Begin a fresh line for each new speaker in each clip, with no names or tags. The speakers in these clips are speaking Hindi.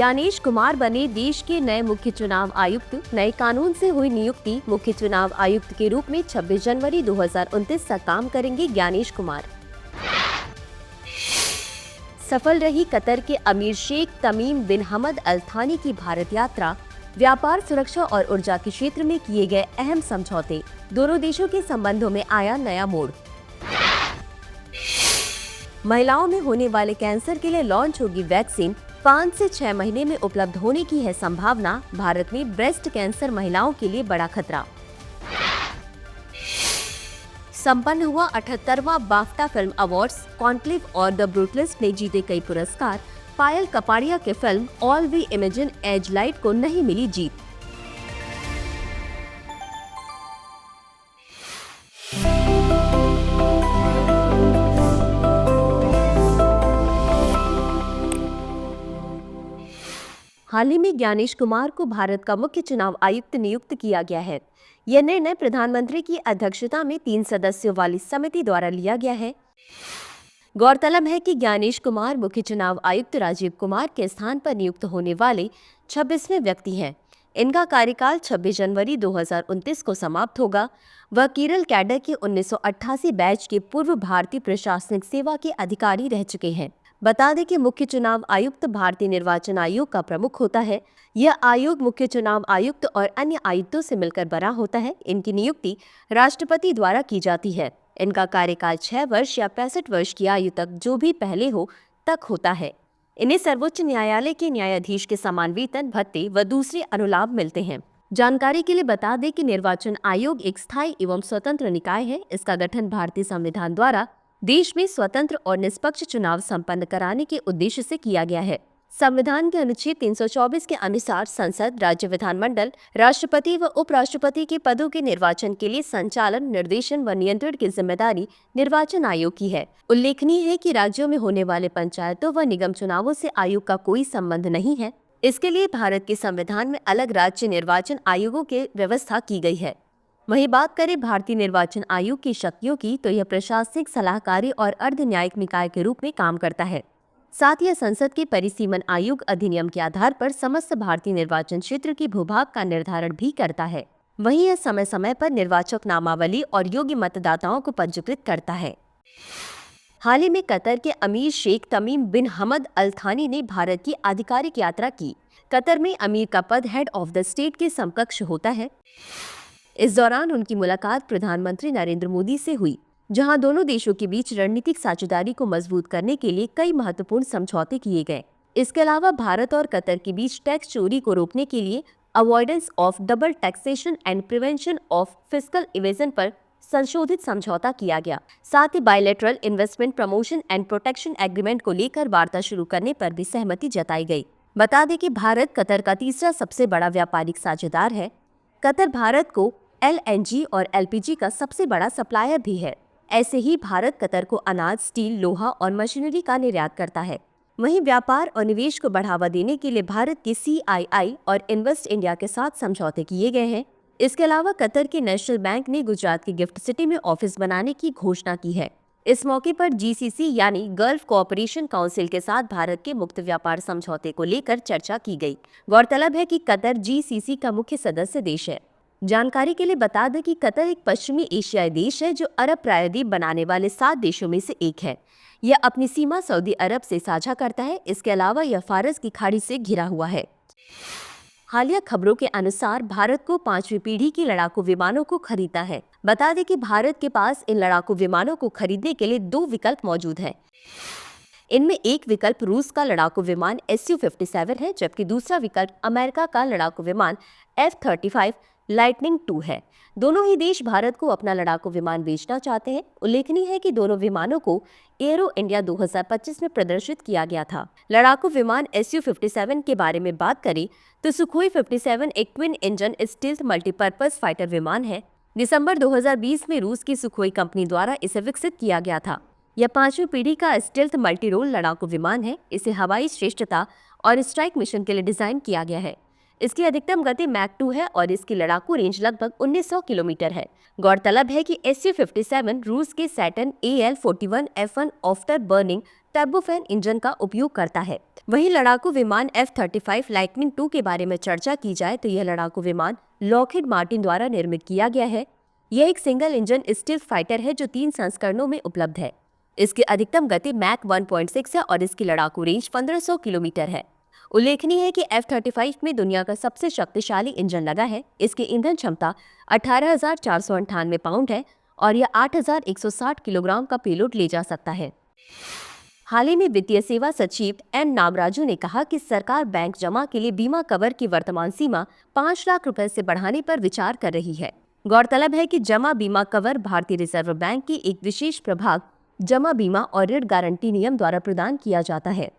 ज्ञानेश कुमार बने देश के नए मुख्य चुनाव आयुक्त। नए कानून से हुई नियुक्ति। मुख्य चुनाव आयुक्त के रूप में 26 जनवरी 2029 तक काम करेंगे ज्ञानेश कुमार। सफल रही कतर के अमीर शेख तमीम बिन हमद अल थानी की भारत यात्रा। व्यापार, सुरक्षा और ऊर्जा के क्षेत्र में किए गए अहम समझौते। दोनों देशों के संबंधों में आया नया मोड़। महिलाओं में होने वाले कैंसर के लिए लॉन्च होगी वैक्सीन। 5 से 6 महीने में उपलब्ध होने की है संभावना। भारत में ब्रेस्ट कैंसर महिलाओं के लिए बड़ा खतरा। संपन्न हुआ 78वां बाफ्टा फिल्म अवार्ड्स। कॉन्क्लेव और द ब्रूटलिस्ट ने जीते कई पुरस्कार। पायल कपाड़िया के film all we imagine as Light को नहीं मिली जीत। हाल ही में ज्ञानेश कुमार को भारत का मुख्य चुनाव आयुक्त नियुक्त किया गया है। यह निर्णय प्रधानमंत्री की अध्यक्षता में 3 सदस्यों वाली समिति द्वारा लिया गया है। गौरतलब है कि ज्ञानेश कुमार मुख्य चुनाव आयुक्त राजीव कुमार के स्थान पर नियुक्त होने वाले 26वें व्यक्ति हैं। इनका कार्यकाल 26 जनवरी 2029 को समाप्त होगा। वह केरल कैडर के 1988 बैच के पूर्व भारतीय प्रशासनिक सेवा के अधिकारी रह चुके हैं। बता दें कि मुख्य चुनाव आयुक्त भारतीय निर्वाचन आयोग का प्रमुख होता है। यह आयोग मुख्य चुनाव आयुक्त और अन्य आयुक्तों से मिलकर बना होता है। इनकी नियुक्ति राष्ट्रपति द्वारा की जाती है। इनका कार्यकाल 6 वर्ष या 65 वर्ष की आयु तक, जो भी पहले हो, तक होता है। इन्हें सर्वोच्च न्यायालय के न्यायाधीश के समान वेतन, भत्ते व दूसरे अनुलाभ मिलते हैं। जानकारी के लिए बता दें कि निर्वाचन आयोग एक स्थायी एवं स्वतंत्र निकाय है। इसका गठन भारतीय संविधान द्वारा देश में स्वतंत्र और निष्पक्ष चुनाव संपन्न कराने के उद्देश्य से किया गया है। संविधान के अनुच्छेद 324 के अनुसार संसद, राज्य विधानमंडल, राष्ट्रपति व उपराष्ट्रपति के पदों के निर्वाचन के लिए संचालन, निर्देशन व नियंत्रण की जिम्मेदारी निर्वाचन आयोग की है। उल्लेखनीय है कि राज्यों में होने वाले पंचायतों व निगम चुनावों से आयोग का कोई संबंध नहीं है। इसके लिए भारत के संविधान में अलग राज्य निर्वाचन आयोगों की व्यवस्था की गई है। वहीं बात करें भारतीय निर्वाचन आयोग की शक्तियों की, तो यह प्रशासनिक, सलाहकारी और अर्ध न्यायिक निकाय के रूप में काम करता है। साथ ही संसद के परिसीमन आयोग अधिनियम के आधार पर समस्त भारतीय निर्वाचन क्षेत्र की भूभाग का निर्धारण भी करता है। वहीं यह समय समय पर निर्वाचक नामावली और योग्य मतदाताओं को पंजीकृत करता है। हाल ही में कतर के अमीर शेख तमीम बिन हमद अल थानी ने भारत की आधिकारिक यात्रा की। कतर में अमीर का पद हेड ऑफ द स्टेट के समकक्ष होता है। इस दौरान उनकी मुलाकात प्रधानमंत्री नरेंद्र मोदी से हुई, जहां दोनों देशों के बीच रणनीतिक साझेदारी को मजबूत करने के लिए कई महत्वपूर्ण समझौते किए गए। इसके अलावा भारत और कतर के बीच टैक्स चोरी को रोकने के लिए avoidance of double taxation and prevention of fiscal evasion पर संशोधित समझौता किया गया। साथ ही bilateral investment promotion and protection agreement को लेकर वार्ता शुरू करने पर भी सहमति जताई गई। बता दें कि भारत कतर का तीसरा सबसे बड़ा व्यापारिक साझेदार है। कतर भारत को LNG और LPG का सबसे बड़ा सप्लायर भी है। ऐसे ही भारत कतर को अनाज, स्टील, लोहा और मशीनरी का निर्यात करता है। वहीं व्यापार और निवेश को बढ़ावा देने के लिए भारत के CII और इन्वेस्ट इंडिया के साथ समझौते किए गए हैं। इसके अलावा कतर के नेशनल बैंक ने गुजरात की गिफ्ट सिटी में ऑफिस बनाने की घोषणा की है। इस मौके पर GCC यानी गल्फ कोऑपरेशन काउंसिल के साथ भारत के मुक्त व्यापार समझौते को लेकर चर्चा की गई। गौरतलब है कि कतर GCC का मुख्य सदस्य देश है। जानकारी के लिए बता दें कि कतर एक पश्चिमी एशियाई देश है जो अरब प्रायद्वीप बनाने वाले 7 देशों में से एक है। यह अपनी सीमा सऊदी अरब से साझा करता है। इसके अलावा यह फारस की खाड़ी से घिरा हुआ है। हालिया खबरों के अनुसार भारत को 5वीं पीढ़ी की लड़ाकू विमानों को खरीदना है। बता दें कि भारत के पास इन लड़ाकू विमानों को खरीदने के लिए 2 विकल्प मौजूद हैं। इनमें एक विकल्प रूस का लड़ाकू विमान Su-57 है, जबकि दूसरा विकल्प अमेरिका का लड़ाकू विमान F-35 लाइटनिंग 2 है। दोनों ही देश भारत को अपना लड़ाकू विमान बेचना चाहते हैं। उल्लेखनीय है कि दोनों विमानों को एरो इंडिया 2025 में प्रदर्शित किया गया था। लड़ाकू विमान Su-57 के बारे में बात करें तो सुखोई 57 एक twin engine stealth multipurpose fighter विमान है। दिसंबर 2020 में रूस की सुखोई कंपनी द्वारा इसे विकसित किया गया था। यह 5वीं पीढ़ी का स्टील्थ मल्टी रोल लड़ाकू विमान है। इसे हवाई श्रेष्ठता और स्ट्राइक मिशन के लिए डिजाइन किया गया है। इसकी अधिकतम गति मैक 2 है और इसकी लड़ाकू रेंज लगभग 1900 किलोमीटर है। गौरतलब है कि Su-57 रूस के Saturn AL-41F1 after burning turbofan engine का उपयोग करता है। वहीं लड़ाकू विमान F-35 लाइटनिंग 2 के बारे में चर्चा की जाए तो यह लड़ाकू विमान लॉकहीड मार्टिन द्वारा निर्मित किया गया है। यह एक सिंगल इंजन स्टील्थ फाइटर है जो 3 संस्करणों में उपलब्ध है। इसकी अधिकतम गति मैक 1.6 है और इसकी लड़ाकू रेंज 1500 किलोमीटर है। उल्लेखनीय है कि F-35 में दुनिया का सबसे शक्तिशाली इंजन लगा है। इसकी ईंधन क्षमता 18,498 पाउंड है और यह 8,160 किलोग्राम का पेलोड ले जा सकता है। हाल ही में वित्तीय सेवा सचिव एन नागराजू ने कहा कि सरकार बैंक जमा के लिए बीमा कवर की वर्तमान सीमा 5 लाख रुपए से बढ़ाने पर विचार कर रही है। गौरतलब है कि जमा बीमा कवर भारतीय रिजर्व बैंक की एक विशेष प्रभाग जमा बीमा और ऋण गारंटी नियम द्वारा प्रदान किया जाता है।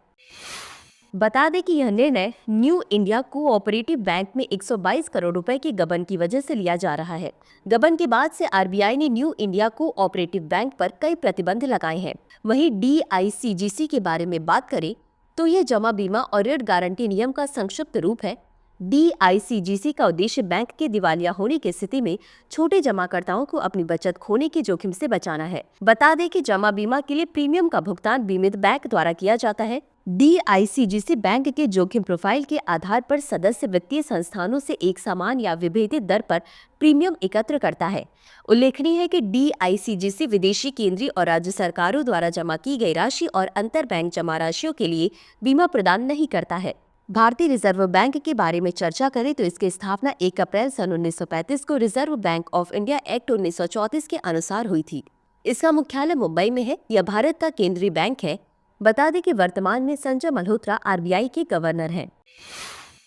बता दें कि यह निर्णय न्यू इंडिया कोऑपरेटिव बैंक में 122 करोड़ रुपए की गबन की वजह से लिया जा रहा है। गबन के बाद से आरबीआई ने न्यू इंडिया कोऑपरेटिव बैंक पर कई प्रतिबंध लगाए हैं। वहीं DICGC के बारे में बात करें तो यह जमा बीमा और ऋण गारंटी नियम का संक्षिप्त रूप है। DICGC का उद्देश्य बैंक के दिवालिया होने की स्थिति में छोटे जमाकर्ताओं को अपनी बचत खोने के जोखिम से बचाना है। बता दें कि जमा बीमा के लिए प्रीमियम का भुगतान बीमित बैंक द्वारा किया जाता है। DICGC बैंक के जोखिम प्रोफाइल के आधार पर सदस्य वित्तीय संस्थानों से एक समान या विभेदित दर पर प्रीमियम एकत्र करता है। उल्लेखनीय है कि DICGC विदेशी केंद्रीय और राज्य सरकारों द्वारा जमा की गई राशि और अंतर बैंक जमा राशियों के लिए बीमा प्रदान नहीं करता है। भारतीय रिजर्व बैंक के बारे में चर्चा करें तो इसकी स्थापना 1 अप्रैल सन 1935 को reserve bank of India act 1934 के अनुसार हुई थी। इसका मुख्यालय मुंबई में है। यह भारत का केंद्रीय बैंक है। बता दें कि वर्तमान में संजय मल्होत्रा RBI के गवर्नर हैं।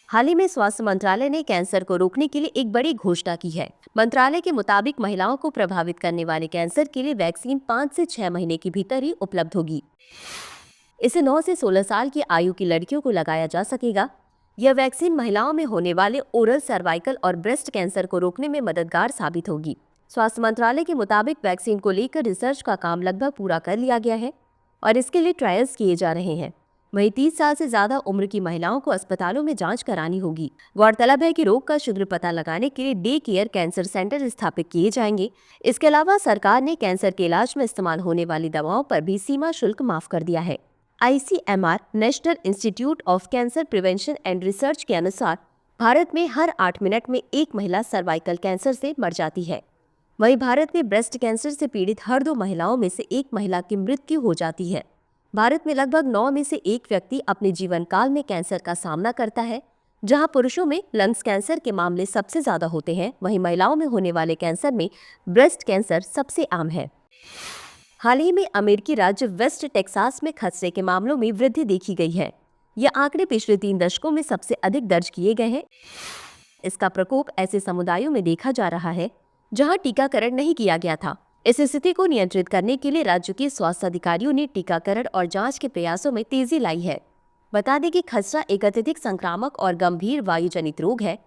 हाल ही में स्वास्थ्य मंत्रालय ने कैंसर को रोकने के लिए एक बड़ी घोषणा की है। मंत्रालय के मुताबिक महिलाओं को प्रभावित करने वाले कैंसर के लिए वैक्सीन 5 से 6 महीने के भीतर ही उपलब्ध होगी। इसे 9 से 16 साल की आयु की लड़कियों को लगाया जा सकेगा। यह वैक्सीन महिलाओं में होने वाले ओरल, सर्वाइकल और ब्रेस्ट कैंसर को रोकने में मददगार साबित होगी। स्वास्थ्य मंत्रालय के मुताबिक वैक्सीन को लेकर रिसर्च का काम लगभग पूरा कर लिया गया है और इसके लिए ट्रायल्स किए जा रहे हैं। वहीं 30 साल से ज्यादा उम्र की महिलाओं को अस्पतालों में जांच करानी होगी। गौरतलब है कि रोग का शीघ्र पता लगाने के लिए डे केयर कैंसर सेंटर स्थापित किए जाएंगे। इसके अलावा सरकार ने कैंसर के इलाज में इस्तेमाल होने वाली दवाओं पर भी सीमा शुल्क माफ कर दिया है। ICMR national institute of cancer prevention and research के अनुसार भारत में हर 8 मिनट में एक महिला सर्वाइकल कैंसर से मर जाती है। वहीं भारत में ब्रेस्ट कैंसर से पीड़ित हर 2 महिलाओं में से एक महिला की मृत्यु हो जाती है। भारत में लगभग 9 में से एक व्यक्ति अपने जीवन काल में कैंसर का सामना करता है। जहां पुरुषों में लंग्स कैंसर के मामले सबसे ज्यादा होते हैं, वहीं महिलाओं में होने वाले कैंसर में ब्रेस्ट कैंसर सबसे आम है। हाल ही में अमेरिकी राज्य वेस्ट टेक्सास में खसरे के मामलों में वृद्धि देखी गई है। यह आंकड़े पिछले 3 दशकों में सबसे अधिक दर्ज किए गए हैं। इसका प्रकोप ऐसे समुदायों में देखा जा रहा है जहां टीकाकरण नहीं किया गया था। इस स्थिति को नियंत्रित करने के लिए राज्य के स्वास्थ्य अधिकारियों ने टीकाकरण और जांच के प्रयासों में तेजी लाई है। बता दें कि खसरा एक अत्यधिक संक्रामक और गंभीर वायुजनित रोग है।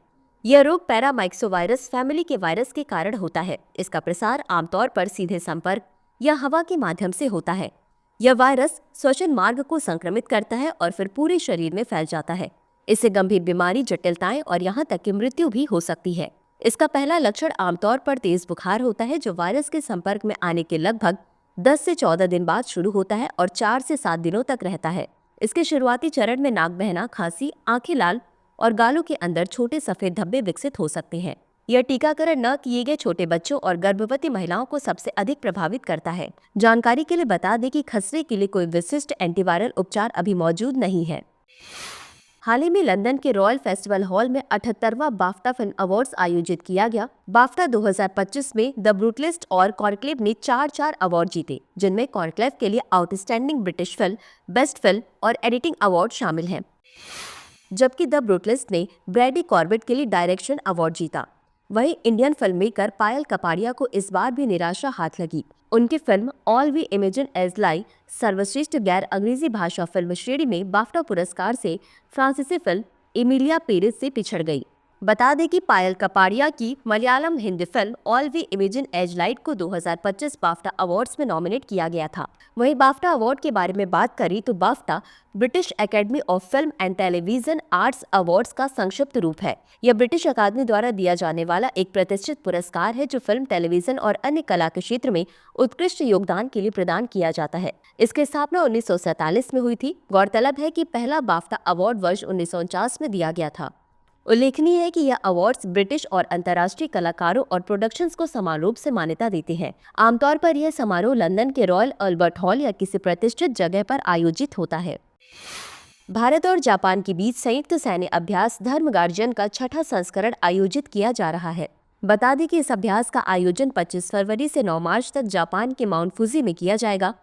यह रोग पैरामाइक्सोवायरस फैमिली के वायरस के कारण होता है। इसका प्रसार आमतौर पर सीधे संपर्क या हवा के माध्यम से होता है। यह वायरस श्वसन मार्ग को संक्रमित करता है और फिर पूरे शरीर में फैल जाता है। इससे गंभीर बीमारी, जटिलताएं और यहाँ तक कि मृत्यु भी हो सकती है। इसका पहला लक्षण आमतौर पर तेज बुखार होता है जो वायरस के संपर्क में आने के लगभग 10 से 14 दिन बाद शुरू होता है और 4 से 7 दिनों तक रहता है। इसके शुरुआती चरण में नाक बहना, खांसी, आंखें लाल और गालों के अंदर छोटे सफेद धब्बे विकसित हो सकते हैं। यह टीकाकरण न किए गए छोटे बच्चों और गर्भवती महिलाओं को सबसे अधिक प्रभावित करता है। जानकारी के लिए बता दें कि खसरे के लिए कोई विशिष्ट एंटीवायरल उपचार अभी मौजूद नहीं है। हाल ही में लंदन के रॉयल फेस्टिवल हॉल में 78वां बाफ्टा फिल्म अवार्ड्स आयोजित किया गया। बाफ्टा 2025 में द ब्रूटलिस्ट और कॉन्क्लेव ने 4 अवार्ड जीते, जिनमें कॉन्क्लेव के लिए outstanding British film, best film और एडिटिंग अवार्ड शामिल हैं, जबकि द ब्रूटलिस्ट ने ब्रैडी कॉर्बेट के लिए डायरेक्शन अवार्ड जीता। वहीं Indian film maker Payal Kapadia को इस बार भी निराशा हाथ लगी। उनकी फिल्म all we imagine as light सर्वश्रेष्ठ गैर अंग्रेजी भाषा फिल्म श्रेणी में बाफ्टा पुरस्कार से फ्रांसीसी फिल्म एमिलिया पेरिस से पिछड़ गई। बता दें कि पायल कपाड़िया की Malayalam Hindi film all we imagine as Light को 2025 बाफ्टा अवार्ड्स में नॉमिनेट किया गया था। वहीं बाफ्टा अवार्ड के बारे में बात करें तो BAFTA British academy of film and television arts awards का संक्षिप्त रूप है। यह ब्रिटिश अकादमी द्वारा दिया जाने वाला एक प्रतिष्ठित पुरस्कार है जो फिल्म, टेलीविजन और अन्य कला के क्षेत्र में उत्कृष्ट योगदान के लिए प्रदान किया जाता है। इसकी स्थापना 1947 में हुई थी। गौरतलब है कि पहला बाफ्टा अवार्ड वर्ष 1949 में दिया गया था। उल्लेखनीय है कि यह अवार्ड्स ब्रिटिश और अंतर्राष्ट्रीय कलाकारों और प्रोडक्शंस को समान रूप से मान्यता देते हैं। आमतौर पर यह समारोह लंदन के रॉयल अल्बर्ट हॉल या किसी प्रतिष्ठित जगह पर आयोजित होता है। भारत और जापान के बीच संयुक्त सैन्य अभ्यास धर्म गार्जियन का 6ठा संस्करण आयोजित किया जा रहा है। बता दें कि इस अभ्यास का आयोजन 25 फरवरी से 9 मार्च तक जापान के माउंट फूजी में किया जाएगा।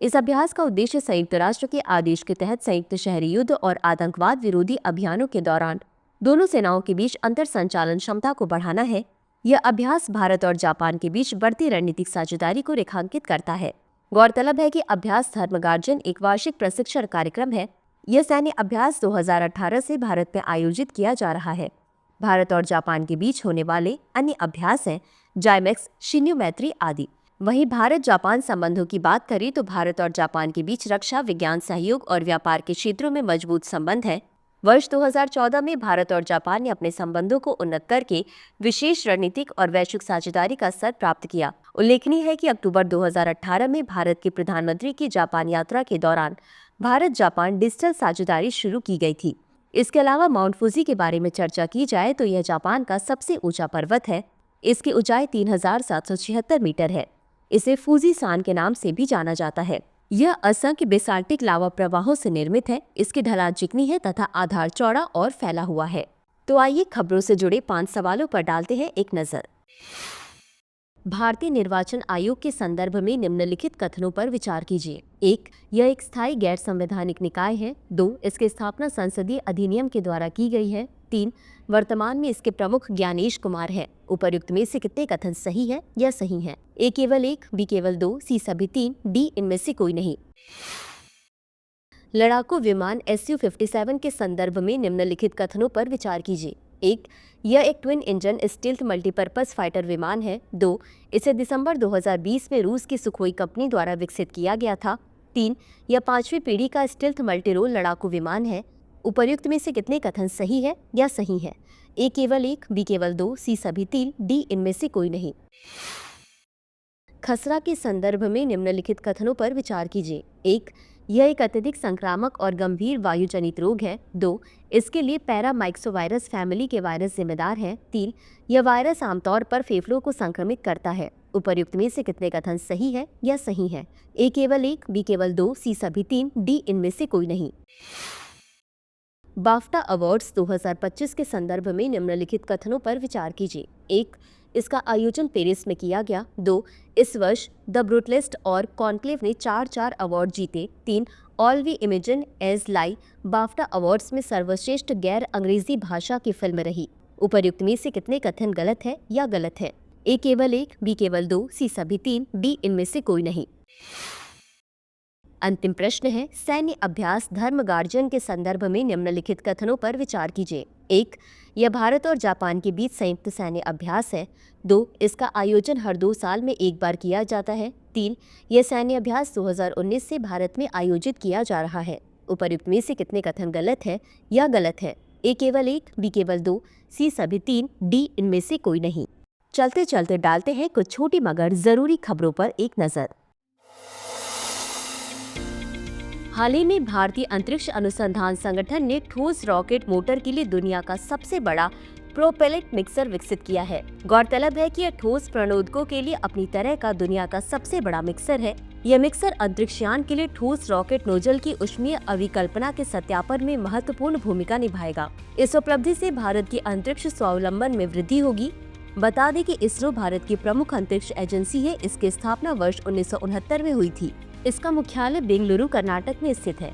इस अभ्यास का उद्देश्य संयुक्त राष्ट्र के आदेश के तहत संयुक्त शहरी युद्ध और आतंकवाद विरोधी अभियानों के दौरान दोनों सेनाओं के बीच अंतर संचालन क्षमता को बढ़ाना है। यह अभ्यास भारत और जापान के बीच बढ़ती रणनीतिक साझेदारी को रेखांकित करता है। गौरतलब है कि अभ्यास धर्म गार्जियन एक वार्षिक प्रशिक्षण कार्यक्रम है। यह सैन्य अभ्यास 2018 से भारत में आयोजित किया जा रहा है। भारत और जापान के बीच होने वाले अन्य अभ्यास हैं जाइमेक्स, शिन्यू मैत्री आदि। वहीं भारत जापान संबंधों की बात करें तो भारत और जापान के बीच रक्षा, विज्ञान सहयोग और व्यापार के क्षेत्रों में मजबूत संबंध है। वर्ष 2014 में भारत और जापान ने अपने संबंधों को उन्नत करके विशेष रणनीतिक और वैश्विक साझेदारी का स्तर प्राप्त किया। उल्लेखनीय है कि अक्टूबर 2018 में भारत के प्रधानमंत्री की जापान यात्रा के दौरान भारत जापान डिजिटल साझेदारी शुरू की गई थी। इसके अलावा माउंट फूजी के बारे में चर्चा की जाए तो यह जापान का सबसे ऊंचा पर्वत है। इसकी ऊंचाई 3776 मीटर है। इसे फूजी सान के नाम से भी जाना जाता है। यह असंख्य बेसाल्टिक लावा प्रवाहों से निर्मित है। इसकी ढलान चिकनी है तथा आधार चौड़ा और फैला हुआ है। तो आइए खबरों से जुड़े 5 सवालों पर डालते हैं एक नजर। भारतीय निर्वाचन आयोग के संदर्भ में निम्नलिखित कथनों पर विचार कीजिए। 1. यह एक स्थायी गैर संवैधानिक निकाय है। 2. इसकी स्थापना संसदीय अधिनियम के द्वारा की गई है। 3. वर्तमान में इसके प्रमुख ज्ञानेश कुमार है। उपर्युक्त में से कितने कथन सही है या सही है? ए केवल 1, बी केवल 2, सी सभी 3, डी इनमें से कोई नहीं। लड़ाकू विमान Su-57 के संदर्भ में निम्नलिखित कथनों पर विचार कीजिए। 1. यह एक twin engine stealth multipurpose fighter विमान है। 2. इसे दिसंबर 2020 में रूस की सुखोई कंपनी द्वारा विकसित किया गया था। 3. यह 5वीं पीढ़ी का स्टील्थ मल्टीरोल लड़ाकू विमान है। उपर्युक्त में से कितने कथन सही है या सही है? ए केवल 1, बी केवल 2, सी सभी 3, डी इनमें से कोई नहीं। खसरा के संदर्भ में निम्नलिखित कथनों पर विचार कीजिए। 1. यह एक अत्यधिक संक्रामक और गंभीर वायु जनित रोग है। 2. इसके लिए पैरामाइक्सोवायरस फैमिली के वायरस जिम्मेदार हैं। 3. यह वायरस आमतौर पर फेफड़ों को संक्रमित करता है। उपर्युक्त में से कितने कथन सही है या सही है? ए केवल 1, बी केवल 2, सी सभी 3, डी इनमें से कोई नहीं। बाफ्टा अवार्ड्स 2025 के संदर्भ में निम्नलिखित कथनों पर विचार कीजिए। 1. इसका आयोजन पेरिस में किया गया। 2. इस वर्ष द ब्रूटलिस्ट और कॉन्क्लेव ने 4 अवार्ड जीते। 3. All we imagine as Light BAFTA awards में सर्वश्रेष्ठ गैर अंग्रेजी भाषा की फिल्म रही। उपर्युक्त में से कितने कथन गलत है या गलत है? ए केवल 1, बी केवल 2, सी सभी 3, डी इनमें से कोई नहीं। अंतिम प्रश्न है, सैन्य अभ्यास धर्म गार्जियन के संदर्भ में निम्नलिखित कथनों पर विचार कीजिए। 1. यह भारत और जापान के बीच संयुक्त सैन्य अभ्यास है। 2. इसका आयोजन हर 2 साल में एक बार किया जाता है। 3. यह सैन्य अभ्यास 2019 से भारत में आयोजित किया जा रहा है। उपर्युक्त में से कितने कथन गलत है या गलत है? ए केवल 1, बी केवल 2, सी सभी 3, डी इनमें से कोई नहीं। चलते चलते डालते हैं कुछ छोटी मगर जरूरी खबरों पर एक नजर। हाल ही में भारतीय अंतरिक्ष अनुसंधान संगठन ने ठोस रॉकेट मोटर के लिए दुनिया का सबसे बड़ा प्रोपेलेट मिक्सर विकसित किया है। गौरतलब है कि यह ठोस प्रणोदकों के लिए अपनी तरह का दुनिया का सबसे बड़ा मिक्सर है। यह मिक्सर अंतरिक्षयान के लिए ठोस रॉकेट नोजल की ऊष्मीय अभिकल्पना के सत्यापन में महत्वपूर्ण भूमिका निभाएगा। इस उपलब्धि से भारत की अंतरिक्ष स्वावलंबन में वृद्धि होगी। बता दें कि इसरो भारत की प्रमुख अंतरिक्ष एजेंसी है। इसकी स्थापना वर्ष 1969 में हुई थी। इसका मुख्यालय बेंगलुरु, कर्नाटक में स्थित है।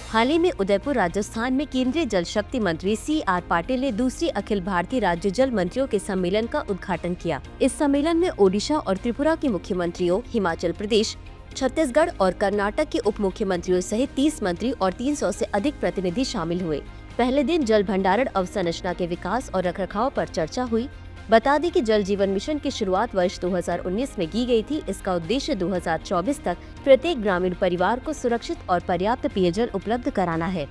हाल ही में उदयपुर, राजस्थान में केंद्रीय जल शक्ति मंत्री CR पाटिल ने दूसरी अखिल भारतीय राज्य जल मंत्रियों के सम्मेलन का उद्घाटन किया। इस सम्मेलन में ओडिशा और त्रिपुरा के मुख्यमंत्रियों, हिमाचल प्रदेश, छत्तीसगढ़ और कर्नाटक के उप मुख्यमंत्रियों सहित 30 मंत्री और 300 से अधिक प्रतिनिधि शामिल हुए। पहले दिन जल भंडारण अवसंरचना के विकास और रखरखाव पर चर्चा हुई। बता दें कि जल जीवन मिशन की शुरुआत वर्ष 2019 में की गई थी। इसका उद्देश्य 2024 तक प्रत्येक ग्रामीण परिवार को सुरक्षित और पर्याप्त पेयजल उपलब्ध कराना है।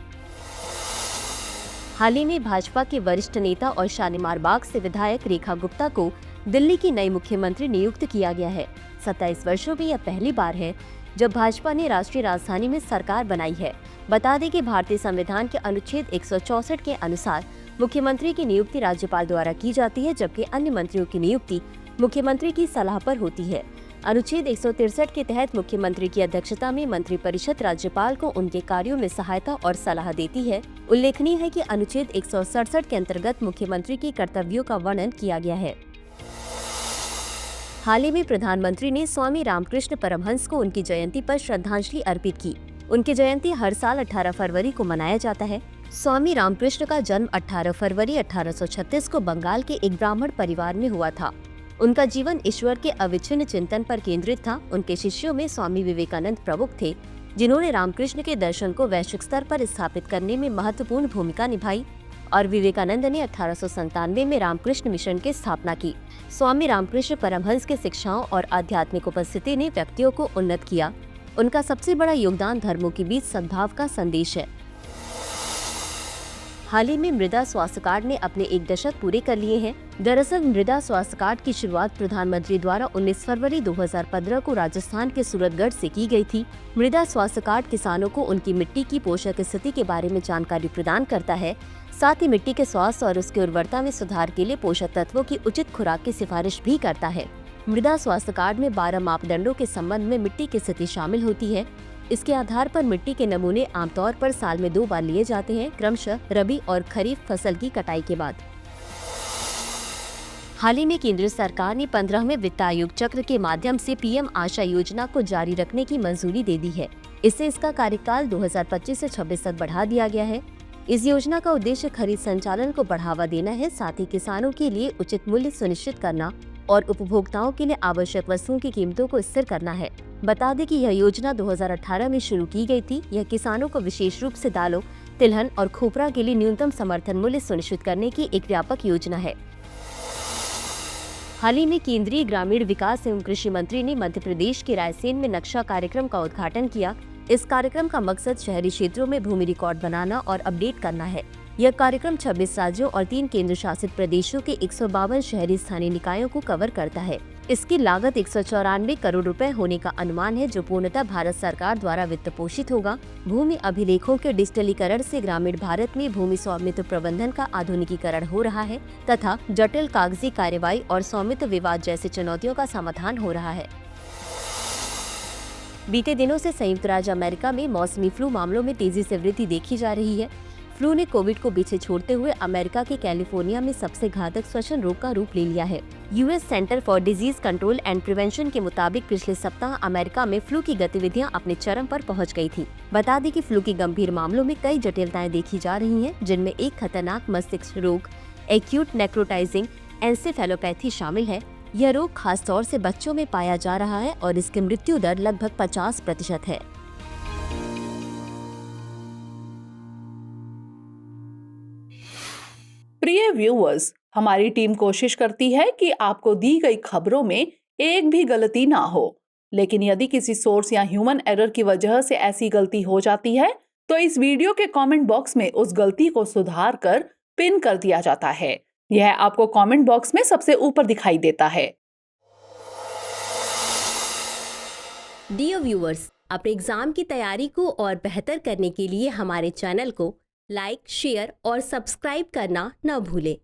हाल ही में भाजपा के वरिष्ठ नेता और शालीमार बाग से विधायक रेखा गुप्ता को दिल्ली की नई मुख्यमंत्री नियुक्त किया गया है। 27 वर्षों में यह पहली बार है जब भाजपा ने राष्ट्रीय राजधानी में सरकार बनाई है। बता दें कि भारतीय संविधान के अनुच्छेद 164 के अनुसार मुख्यमंत्री की नियुक्ति राज्यपाल द्वारा की जाती है, जबकि अन्य मंत्रियों की नियुक्ति मुख्यमंत्री की सलाह पर होती है। अनुच्छेद 163 के तहत मुख्यमंत्री की अध्यक्षता में मंत्रिपरिषद राज्यपाल को उनके कार्यों में सहायता और सलाह देती है। उल्लेखनीय है कि अनुच्छेद 167 के अंतर्गत मुख्यमंत्री के कर्तव्यों का वर्णन किया गया है। हाल ही में प्रधानमंत्री ने स्वामी रामकृष्ण परमहंस को उनकी जयंती पर श्रद्धांजलि अर्पित की। उनकी जयंती हर साल 18 फरवरी को मनाया जाता है। स्वामी रामकृष्ण का जन्म 18 फरवरी 1836 को बंगाल के एक ब्राह्मण परिवार में हुआ था। उनका जीवन ईश्वर के अविच्छिन्न चिंतन पर केंद्रित था। उनके शिष्यों में स्वामी विवेकानंद प्रमुख थे, जिन्होंने रामकृष्ण के दर्शन को वैश्विक स्तर पर स्थापित करने में महत्वपूर्ण भूमिका निभाई और विवेकानंद ने 1897 में रामकृष्ण मिशन की स्थापना की। स्वामी रामकृष्ण परमहंस के शिक्षाओं और आध्यात्मिक उपस्थिति ने व्यक्तियों को उन्नत किया। उनका सबसे बड़ा योगदान धर्मों के बीच सद्भाव का संदेश है। हाल ही में मृदा स्वास्थ्य कार्ड ने अपने 1 दशक पूरे कर लिए हैं। दरअसल मृदा स्वास्थ्य कार्ड की शुरुआत प्रधानमंत्री द्वारा 19 फरवरी 2015 को राजस्थान के सूरतगढ़ से की गई थी। मृदा स्वास्थ्य कार्ड किसानों को उनकी मिट्टी की पोषक स्थिति के बारे में जानकारी प्रदान करता है। साथ ही मिट्टी के स्वास्थ्य और उसकी उर्वरता में सुधार के लिए पोषक तत्वों की उचित खुराक की सिफारिश भी करता है। मृदा स्वास्थ्य कार्ड में 12 मापदंडों के संबंध में मिट्टी की स्थिति शामिल होती है। इसके आधार पर मिट्टी के नमूने आमतौर पर साल में 2 बार लिए जाते हैं, क्रमशः रबी और खरीफ फसल की कटाई के बाद। हाल ही में केंद्र सरकार ने 15वें वित्त आयोग चक्र के माध्यम से पीएम आशा योजना को जारी रखने की मंजूरी दे दी है। इससे इसका कार्यकाल 2025 से 26 तक बढ़ा दिया गया है। इस योजना का उद्देश्य खरीद संचालन को बढ़ावा देना है, साथ ही किसानों के लिए उचित मूल्य सुनिश्चित करना और उपभोक्ताओं के लिए आवश्यक वस्तुओं की कीमतों को स्थिर करना है। बता दें कि यह योजना 2018 में शुरू की गई थी। यह किसानों को विशेष रूप से दालों, तिलहन और खोपरा के लिए न्यूनतम समर्थन मूल्य सुनिश्चित करने की एक व्यापक योजना है। हाल ही में केंद्रीय ग्रामीण विकास एवं कृषि मंत्री ने मध्य प्रदेश के रायसेन में नक्शा कार्यक्रम का उद्घाटन किया। इस कार्यक्रम का मकसद शहरी क्षेत्रों में भूमि रिकॉर्ड बनाना और अपडेट करना है। यह कार्यक्रम 26 राज्यों और 3 केंद्र शासित प्रदेशों के 152 शहरी स्थानीय निकायों को कवर करता है। इसकी लागत 194 करोड़ रुपए होने का अनुमान है, जो पूर्णतः भारत सरकार द्वारा वित्त पोषित होगा। भूमि अभिलेखों के डिजिटलीकरण से ग्रामीण भारत में भूमि स्वामित्व प्रबंधन का आधुनिकीकरण हो रहा है तथा जटिल कागजी कार्यवाही और स्वामित्व विवाद जैसी चुनौतियों का समाधान हो रहा है। बीते दिनों से संयुक्त राज्य अमेरिका में मौसमी फ्लू मामलों में तेजी से वृद्धि देखी जा रही है। फ्लू ने कोविड को पीछे छोड़ते हुए अमेरिका के कैलिफोर्निया में सबसे घातक श्वसन रोग का रूप ले लिया है। US centre for disease control and prevention के मुताबिक पिछले सप्ताह अमेरिका में फ्लू की गतिविधियां अपने चरम पर पहुंच गई थी। बता दें कि फ्लू के गंभीर मामलों में कई जटिलताएं देखी जा रही हैं, जिनमें एक खतरनाक मस्तिष्क रोग एक्यूट नेक्रोटाइजिंग एंसेफेलोपैथी शामिल है। यह रोग खास तौर से बच्चों में पाया जा रहा है और इसकी मृत्यु दर लगभग 50% है।
प्रिय व्यूअर्स, हमारी टीम कोशिश करती है कि आपको दी गई खबरों में एक भी गलती ना हो, लेकिन यदि किसी सोर्स या ह्यूमन एरर की वजह से ऐसी गलती हो जाती है तो इस वीडियो के कमेंट बॉक्स में उस गलती को सुधार कर पिन कर दिया जाता है। यह आपको कमेंट बॉक्स में सबसे ऊपर दिखाई देता है।
डियर व्यूअर्स, अपने एग्जाम की तैयारी को और बेहतर करने के लिए हमारे चैनल को लाइक, शेयर और सब्सक्राइब करना न भूलें।